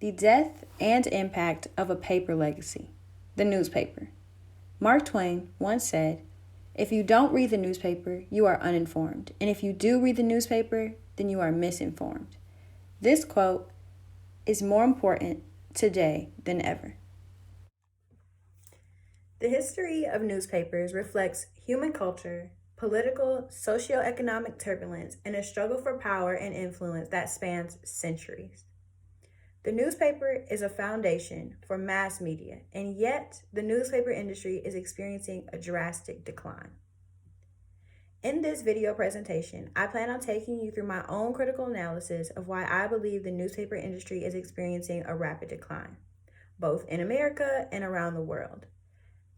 The death and impact of a paper legacy. The newspaper. Mark Twain once said, "If you don't read the newspaper, you are uninformed. And if you do read the newspaper, then you are misinformed." This quote is more important today than ever. The history of newspapers reflects human culture, political, socioeconomic turbulence, and a struggle for power and influence that spans centuries. The newspaper is a foundation for mass media, and yet the newspaper industry is experiencing a drastic decline. In this video presentation, I plan on taking you through my own critical analysis of why I believe the newspaper industry is experiencing a rapid decline, both in America and around the world.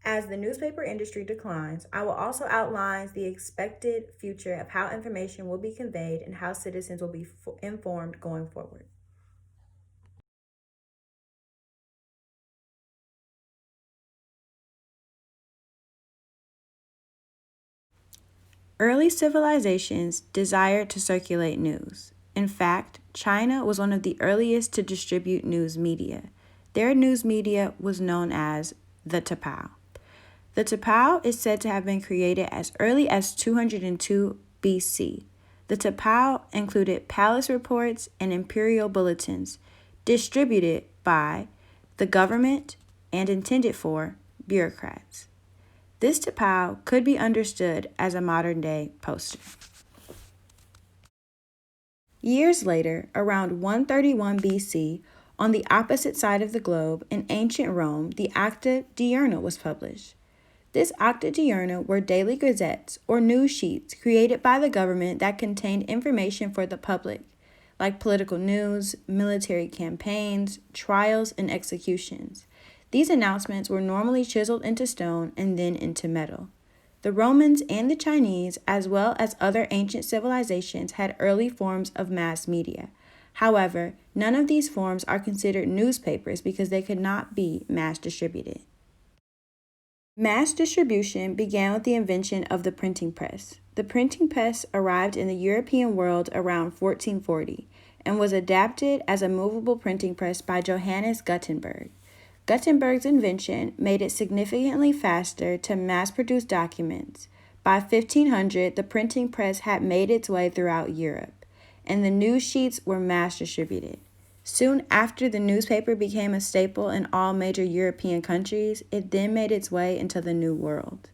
As the newspaper industry declines, I will also outline the expected future of how information will be conveyed and how citizens will be informed going forward. Early civilizations desired to circulate news. In fact, China was one of the earliest to distribute news media. Their news media was known as the Tapao. The Tapao is said to have been created as early as 202 BC. The Tapao included palace reports and imperial bulletins distributed by the government and intended for bureaucrats. This Tapao could be understood as a modern-day poster. Years later, around 131 BC, on the opposite side of the globe, in ancient Rome, the Acta Diurna was published. This Acta Diurna were daily gazettes or news sheets created by the government that contained information for the public, like political news, military campaigns, trials, and executions. These announcements were normally chiseled into stone and then into metal. The Romans and the Chinese, as well as other ancient civilizations, had early forms of mass media. However, none of these forms are considered newspapers because they could not be mass distributed. Mass distribution began with the invention of the printing press. The printing press arrived in the European world around 1440 and was adapted as a movable printing press by Johannes Gutenberg. Gutenberg's invention made it significantly faster to mass-produce documents. By 1500, the printing press had made its way throughout Europe, and the news sheets were mass-distributed. Soon after the newspaper became a staple in all major European countries, it then made its way into the New World.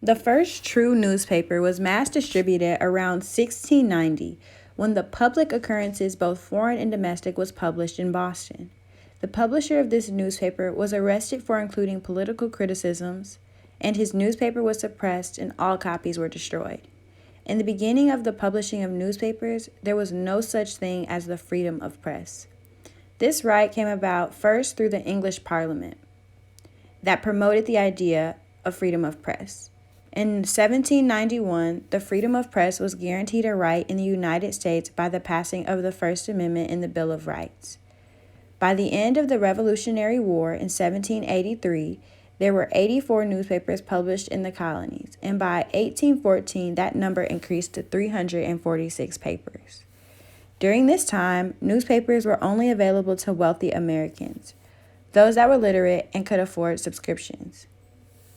The first true newspaper was mass distributed around 1690, when the Public Occurrences, both foreign and domestic, was published in Boston. The publisher of this newspaper was arrested for including political criticisms, and his newspaper was suppressed and all copies were destroyed. In the beginning of the publishing of newspapers, there was no such thing as the freedom of press. This right came about first through the English Parliament that promoted the idea of freedom of press. In 1791, the freedom of press was guaranteed a right in the United States by the passing of the First Amendment in the Bill of Rights. By the end of the Revolutionary War in 1783, there were 84 newspapers published in the colonies, and by 1814, that number increased to 346 papers. During this time, newspapers were only available to wealthy Americans, those that were literate and could afford subscriptions.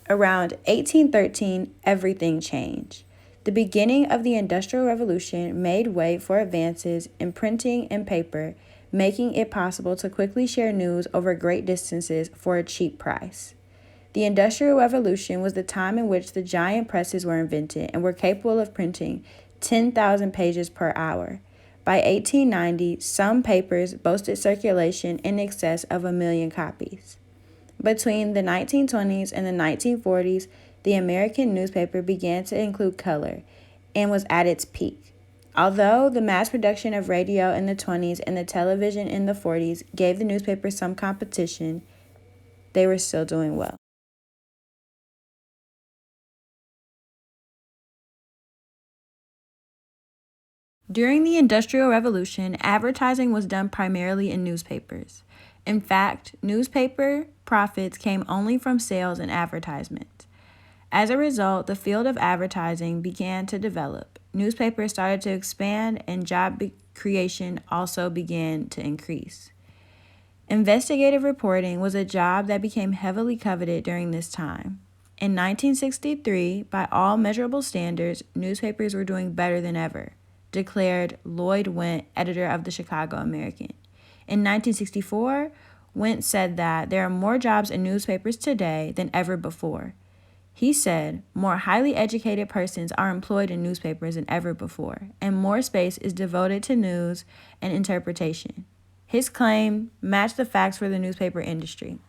Around 1813, everything changed. The beginning of the Industrial Revolution made way for advances in printing and paper, making it possible to quickly share news over great distances for a cheap price. The Industrial Revolution was the time in which the giant presses were invented and were capable of printing 10,000 pages per hour. By 1890, some papers boasted circulation in excess of 1 million copies. Between the 1920s and the 1940s, the American newspaper began to include color and was at its peak. Although the mass production of radio in the 20s and the television in the 40s gave the newspaper some competition, they were still doing well. During the Industrial Revolution, advertising was done primarily in newspapers. In fact, newspaper profits came only from sales and advertisements. As a result, the field of advertising began to develop. Newspapers started to expand, and job creation also began to increase. Investigative reporting was a job that became heavily coveted during this time. In 1963, by all measurable standards, newspapers were doing better than ever, declared Lloyd Went, editor of the Chicago American. In 1964, Went said that there are more jobs in newspapers today than ever before. He said, more highly educated persons are employed in newspapers than ever before, and more space is devoted to news and interpretation. His claim matched the facts for the newspaper industry.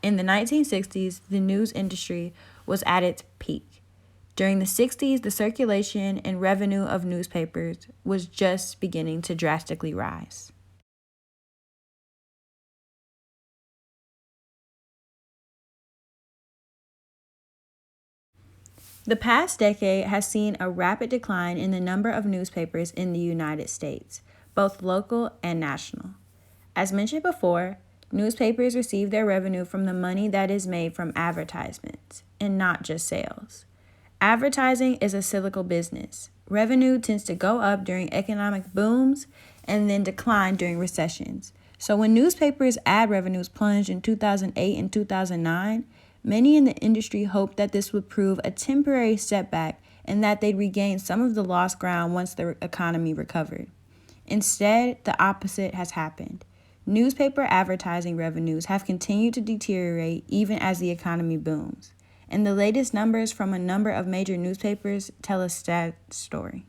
In the 1960s, the news industry was at its peak. During the 60s, the circulation and revenue of newspapers was just beginning to drastically rise. The past decade has seen a rapid decline in the number of newspapers in the United States, both local and national. As mentioned before, newspapers receive their revenue from the money that is made from advertisements, and not just sales. Advertising is a cyclical business. Revenue tends to go up during economic booms and then decline during recessions. So when newspapers' ad revenues plunged in 2008 and 2009, many in the industry hoped that this would prove a temporary setback and that they'd regain some of the lost ground once the economy recovered. Instead, the opposite has happened. Newspaper advertising revenues have continued to deteriorate even as the economy booms, and the latest numbers from a number of major newspapers tell a sad story.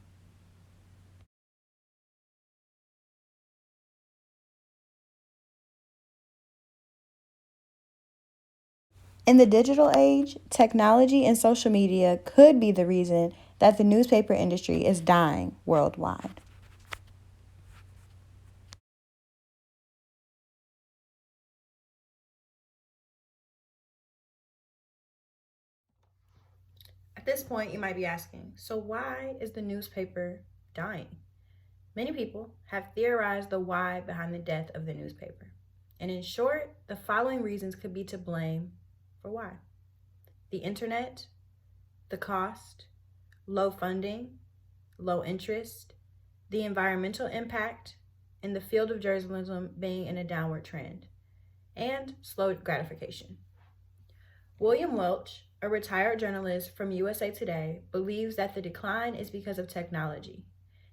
In the digital age, technology and social media could be the reason that the newspaper industry is dying worldwide. At this point, you might be asking, so why is the newspaper dying? Many people have theorized the why behind the death of the newspaper. And in short, the following reasons could be to blame for why: the internet, the cost, low funding, low interest, the environmental impact, and the field of journalism being in a downward trend, and slow gratification. William Welch, a retired journalist from USA Today, believes that the decline is because of technology.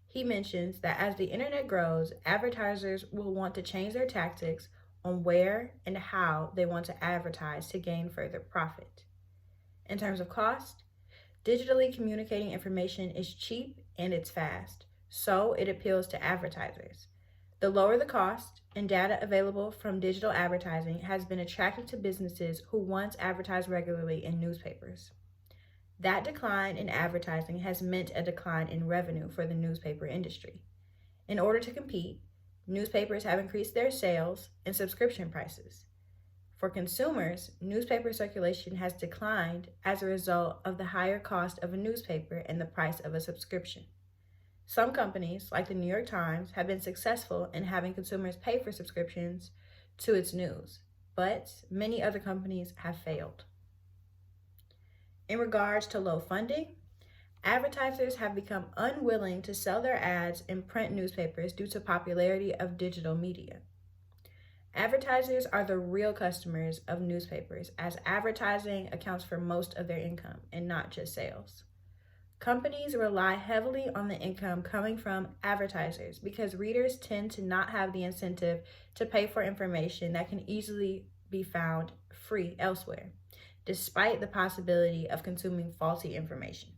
He mentions that as the internet grows, advertisers will want to change their tactics on where and how they want to advertise to gain further profit. In terms of cost, digitally communicating information is cheap and it's fast, so it appeals to advertisers. The lower the cost and data available from digital advertising has been attractive to businesses who once advertised regularly in newspapers. That decline in advertising has meant a decline in revenue for the newspaper industry. In order to compete, newspapers have increased their sales and subscription prices. For consumers, newspaper circulation has declined as a result of the higher cost of a newspaper and the price of a subscription. Some companies, like the New York Times, have been successful in having consumers pay for subscriptions to its news, but many other companies have failed. In regards to low funding, advertisers have become unwilling to sell their ads in print newspapers due to popularity of digital media. Advertisers are the real customers of newspapers, as advertising accounts for most of their income and not just sales. Companies rely heavily on the income coming from advertisers because readers tend to not have the incentive to pay for information that can easily be found free elsewhere, despite the possibility of consuming faulty information,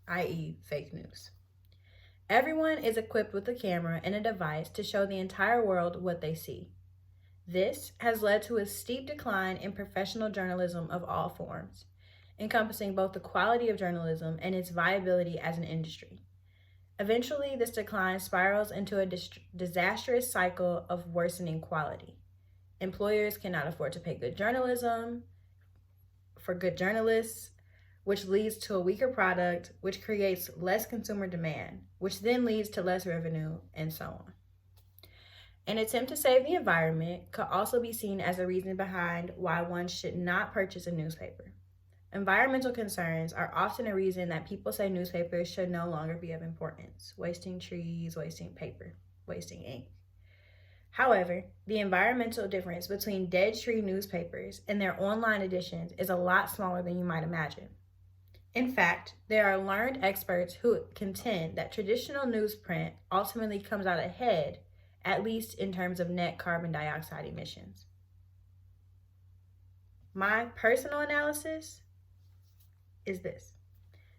i.e., fake news. Everyone is equipped with a camera and a device to show the entire world what they see. This has led to a steep decline in professional journalism of all forms, encompassing both the quality of journalism and its viability as an industry. Eventually, this decline spirals into a disastrous cycle of worsening quality. Employers cannot afford to pay good journalism for good journalists, which leads to a weaker product, which creates less consumer demand, which then leads to less revenue, and so on. An attempt to save the environment could also be seen as a reason behind why one should not purchase a newspaper. Environmental concerns are often a reason that people say newspapers should no longer be of importance, wasting trees, wasting paper, wasting ink. However, the environmental difference between dead tree newspapers and their online editions is a lot smaller than you might imagine. In fact, there are learned experts who contend that traditional newsprint ultimately comes out ahead, at least in terms of net carbon dioxide emissions. My personal analysis is this.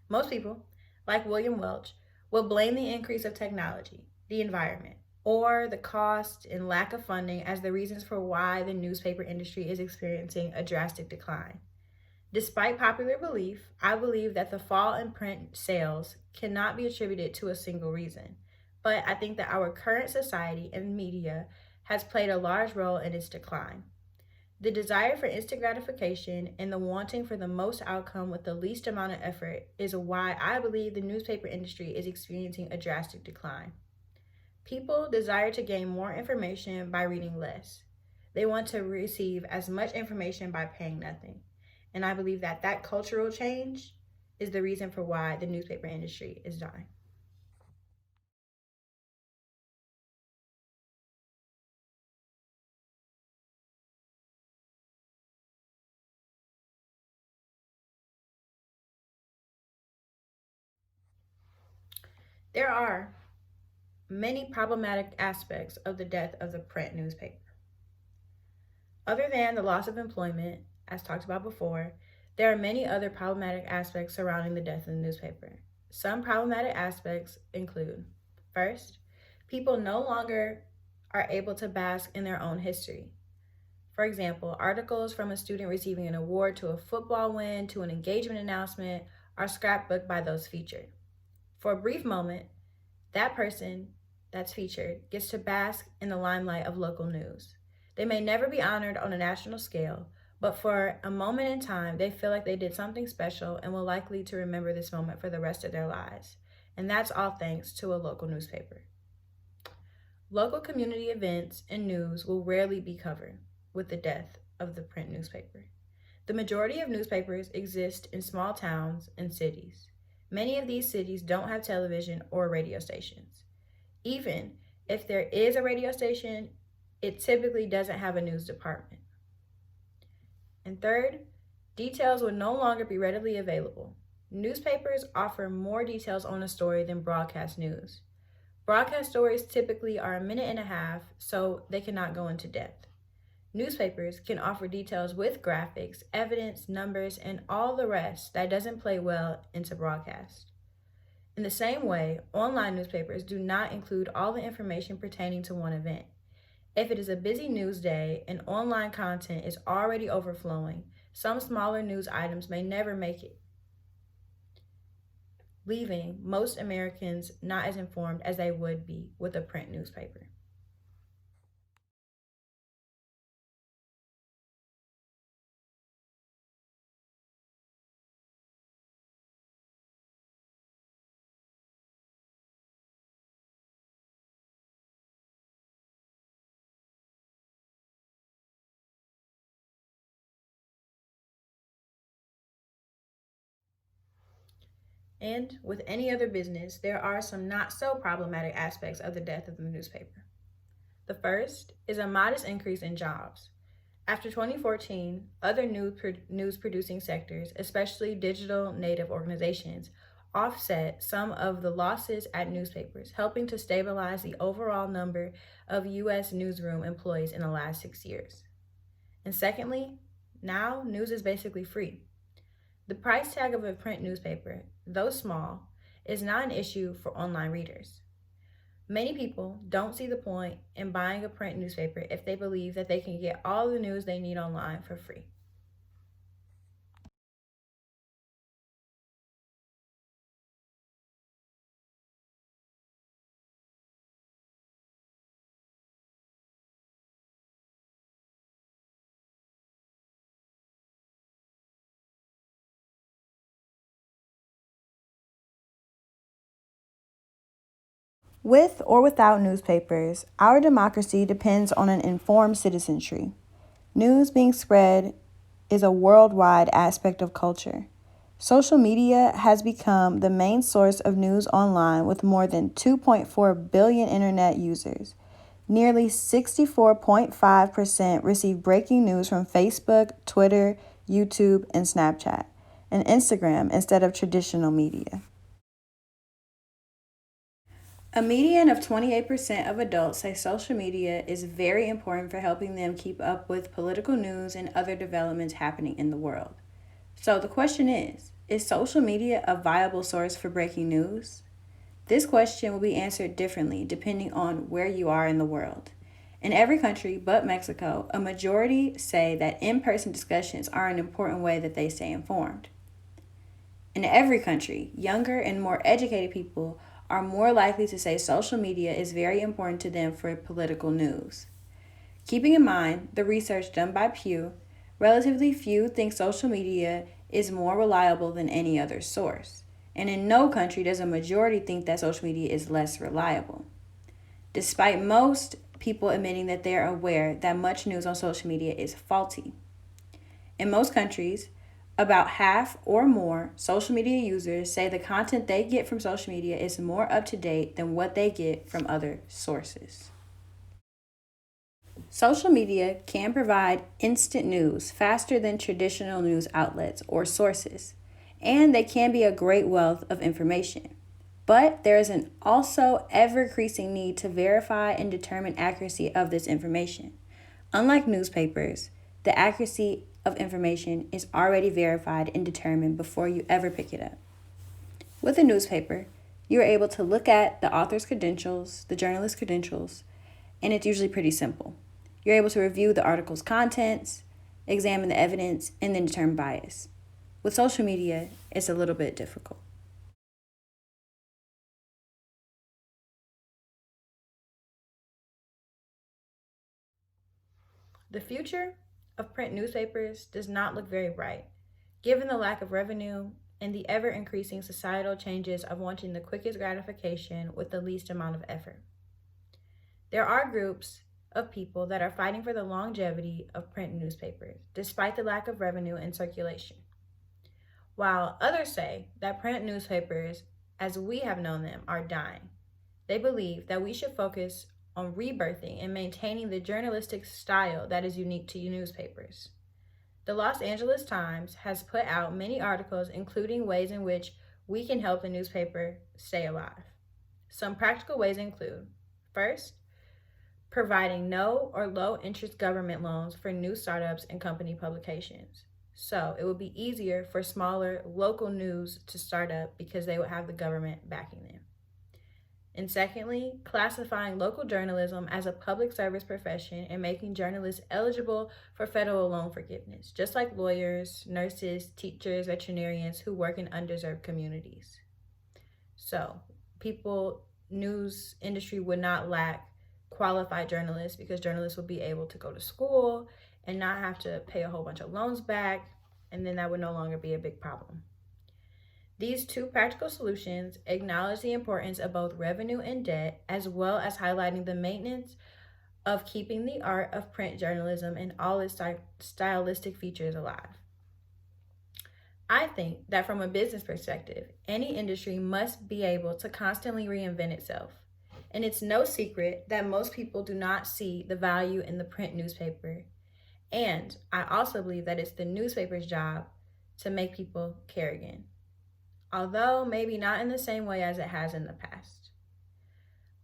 Most people, like William Welch, will blame the increase of technology, the environment, or the cost and lack of funding as the reasons for why the newspaper industry is experiencing a drastic decline. Despite popular belief, I believe that the fall in print sales cannot be attributed to a single reason. But I think that our current society and media has played a large role in its decline. The desire for instant gratification and the wanting for the most outcome with the least amount of effort is why I believe the newspaper industry is experiencing a drastic decline. People desire to gain more information by reading less. They want to receive as much information by paying nothing. And I believe that that cultural change is the reason for why the newspaper industry is dying. There are many problematic aspects of the death of the print newspaper. Other than the loss of employment, as talked about before, there are many other problematic aspects surrounding the death of the newspaper. Some problematic aspects include, first, people no longer are able to bask in their own history. For example, articles from a student receiving an award to a football win to an engagement announcement are scrapbooked by those featured. For a brief moment, that person that's featured gets to bask in the limelight of local news. They may never be honored on a national scale, but for a moment in time, they feel like they did something special and will likely to remember this moment for the rest of their lives. And that's all thanks to a local newspaper. Local community events and news will rarely be covered with the death of the print newspaper. The majority of newspapers exist in small towns and cities. Many of these cities don't have television or radio stations. Even if there is a radio station, it typically doesn't have a news department. And third, details will no longer be readily available. Newspapers offer more details on a story than broadcast news. Broadcast stories typically are a minute and a half, so they cannot go into depth. Newspapers can offer details with graphics, evidence, numbers, and all the rest that doesn't play well into broadcast. In the same way, online newspapers do not include all the information pertaining to one event. If it is a busy news day and online content is already overflowing, some smaller news items may never make it, leaving most Americans not as informed as they would be with a print newspaper. And with any other business, there are some not so problematic aspects of the death of the newspaper. The first is a modest increase in jobs. After 2014, other news producing sectors, especially digital native organizations, offset some of the losses at newspapers, helping to stabilize the overall number of U.S. newsroom employees in the last 6 years. And secondly, now news is basically free. The price tag of a print newspaper, though small, is not an issue for online readers. Many people don't see the point in buying a print newspaper if they believe that they can get all the news they need online for free. With or without newspapers, our democracy depends on an informed citizenry. News being spread is a worldwide aspect of culture. Social media has become the main source of news online with more than 2.4 billion internet users. Nearly 64.5% receive breaking news from Facebook, Twitter, YouTube, and Snapchat, and Instagram instead of traditional media. A median of 28% of adults say social media is very important for helping them keep up with political news and other developments happening in the world. So the question is social media a viable source for breaking news? This question will be answered differently depending on where you are in the world. In every country but Mexico, a majority say that in-person discussions are an important way that they stay informed. In every country, younger and more educated people are more likely to say social media is very important to them for political news. Keeping in mind the research done by Pew, relatively few think social media is more reliable than any other source. And in no country does a majority think that social media is less reliable. Despite most people admitting that they are aware that much news on social media is faulty. In most countries, about half or more social media users say the content they get from social media is more up to date than what they get from other sources. Social media can provide instant news faster than traditional news outlets or sources, and they can be a great wealth of information. But there is an also ever-increasing need to verify and determine accuracy of this information. Unlike newspapers, the accuracy of information is already verified and determined before you ever pick it up. With a newspaper, you are able to look at the author's credentials, the journalist's credentials, and it's usually pretty simple. You're able to review the article's contents, examine the evidence, and then determine bias. With social media, it's a little bit difficult. The future of print newspapers does not look very bright, given the lack of revenue and the ever-increasing societal changes of wanting the quickest gratification with the least amount of effort. There are groups of people that are fighting for the longevity of print newspapers, despite the lack of revenue and circulation. While others say that print newspapers, as we have known them, are dying, they believe that we should focus on rebirthing and maintaining the journalistic style that is unique to newspapers. The Los Angeles Times has put out many articles including ways in which we can help the newspaper stay alive. Some practical ways include, first, providing no or low interest government loans for new startups and company publications. So it would be easier for smaller local news to start up because they would have the government backing them. And secondly, classifying local journalism as a public service profession and making journalists eligible for federal loan forgiveness, just like lawyers, nurses, teachers, veterinarians who work in undeserved communities. So news industry would not lack qualified journalists because journalists would be able to go to school and not have to pay a whole bunch of loans back, and then that would no longer be a big problem. These two practical solutions acknowledge the importance of both revenue and debt, as well as highlighting the maintenance of keeping the art of print journalism and all its stylistic features alive. I think that from a business perspective, any industry must be able to constantly reinvent itself. And it's no secret that most people do not see the value in the print newspaper. And I also believe that it's the newspaper's job to make people care again, although maybe not in the same way as it has in the past.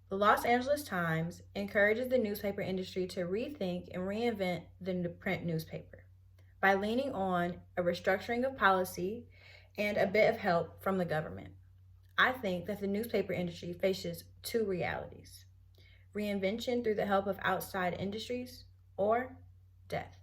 The Los Angeles Times encourages the newspaper industry to rethink and reinvent the print newspaper by leaning on a restructuring of policy and a bit of help from the government. I think that the newspaper industry faces two realities: reinvention through the help of outside industries, or death.